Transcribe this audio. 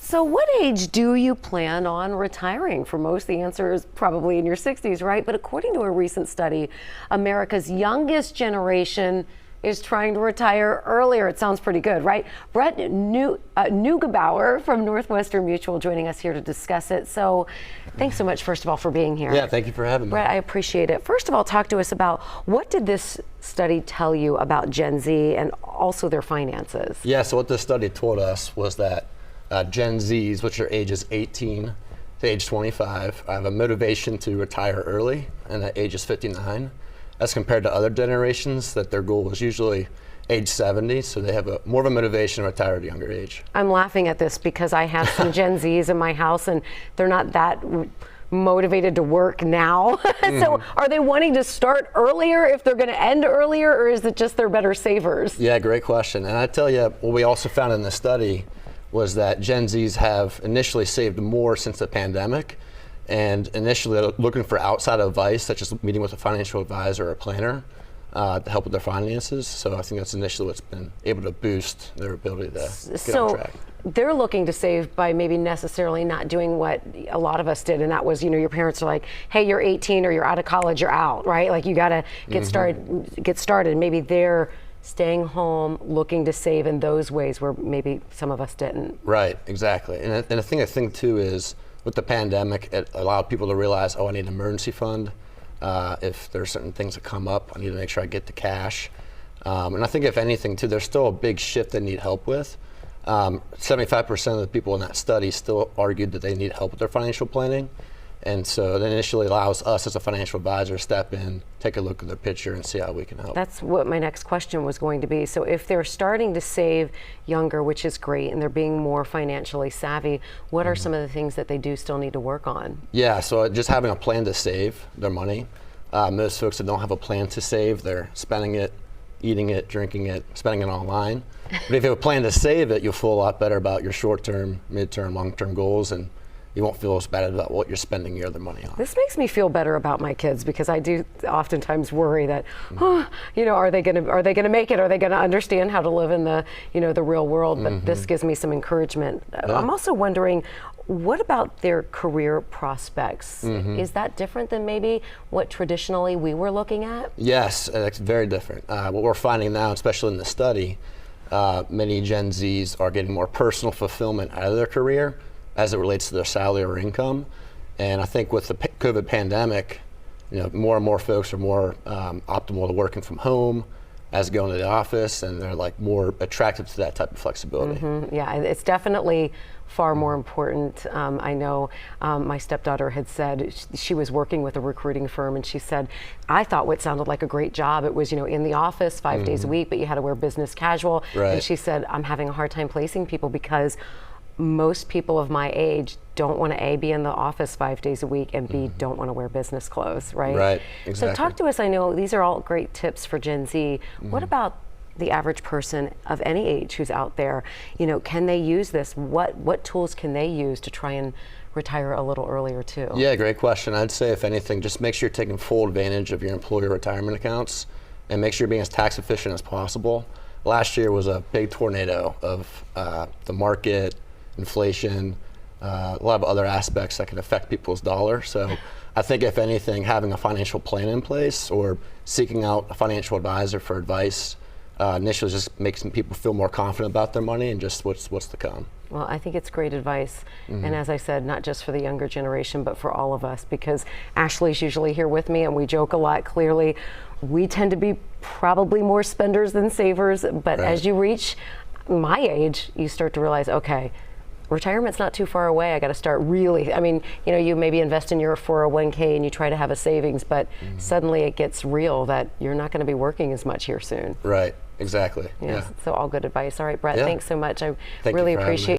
So what age do you plan on retiring? For most, the answer is probably in your 60s, right? But according to a recent study, America's youngest generation is trying to retire earlier. It sounds pretty good, right? Brett Neugebauer from Northwestern Mutual joining us here to discuss it. So thanks so much, first of all, for being here. Yeah, thank you for having me. Brett, I appreciate it. First of all, talk to us about what did this study tell you about Gen Z and also their finances? Yeah, so what this study told us was that Gen Zs, which are ages 18 to age 25, have a motivation to retire early, and that age is 59. As compared to other generations, that their goal is usually age 70, so they have more of a motivation to retire at a younger age. I'm laughing at this because I have some Gen Zs in my house, and they're not that motivated to work now. So are they wanting to start earlier if they're going to end earlier, or is it just they're better savers? Yeah, great question. And I tell you, what we also found in the study was that Gen Zs have initially saved more since the pandemic, and initially looking for outside advice, such as meeting with a financial advisor or a planner to help with their finances. So I think that's initially what's been able to boost their ability to get on track. They're looking to save by maybe necessarily not doing what a lot of us did, and that was, you know, your parents are like, hey, you're 18 or you're out of college, you're out, right? Like you got to get started. Maybe they're staying home, looking to save in those ways where maybe some of us didn't. Right, exactly. And I think too is, with the pandemic, it allowed people to realize, oh, I need an emergency fund. If there's certain things that come up, I need to make sure I get the cash. And I think if anything too, there's still a big shift they need help with. 75% of the people in that study still argued that they need help with their financial planning. And so it initially allows us as a financial advisor to step in, take a look at their picture and see how we can help. That's what my next question was going to be. So if they're starting to save younger, which is great, and they're being more financially savvy, what are some of the things that they do still need to work on? Yeah, so just having a plan to save their money. Most folks that don't have a plan to save, they're spending it, eating it, drinking it, spending it online. But if you have a plan to save it, you'll feel a lot better about your short-term, mid-term, long-term goals, and you won't feel as bad about what you're spending your other money on. This makes me feel better about my kids, because I do oftentimes worry that, you know, are they going to make it? Are they going to understand how to live in the, you know, the real world? But this gives me some encouragement. Yeah. I'm also wondering, what about their career prospects? Is that different than maybe what traditionally we were looking at? Yes, it's very different. What we're finding now, especially in the study, many Gen Zs are getting more personal fulfillment out of their career as it relates to their salary or income. And I think with the COVID pandemic, you know, more and more folks are more optimal to working from home as going to the office, and they're like more attracted to that type of flexibility. Yeah, it's definitely far more important. I know my stepdaughter had said she was working with a recruiting firm, and she said, I thought what sounded like a great job, it was, you know, in the office 5 days a week, but you had to wear business casual. Right. And she said, I'm having a hard time placing people because most people of my age don't want to A, be in the office 5 days a week, and B, don't want to wear business clothes, right? Right, exactly. So talk to us, I know these are all great tips for Gen Z. What about the average person of any age who's out there? You know, can they use this? What tools can they use to try and retire a little earlier too? Yeah, great question. I'd say if anything, just make sure you're taking full advantage of your employer retirement accounts, and make sure you're being as tax efficient as possible. Last year was a big tornado of the market, inflation, a lot of other aspects that can affect people's dollar. So I think if anything, having a financial plan in place or seeking out a financial advisor for advice initially just makes people feel more confident about their money and just what's to come. Well, I think it's great advice. And as I said, not just for the younger generation, but for all of us, because Ashley's usually here with me and we joke a lot. Clearly, we tend to be probably more spenders than savers, but as you reach my age, you start to realize, okay, retirement's not too far away. I got to start really, I mean, you know, you maybe invest in your 401k and you try to have a savings, but suddenly it gets real that you're not going to be working as much here soon. Right, exactly. Yes. So all good advice. All right, Brett, thanks so much. I Thank really you for having me. appreciate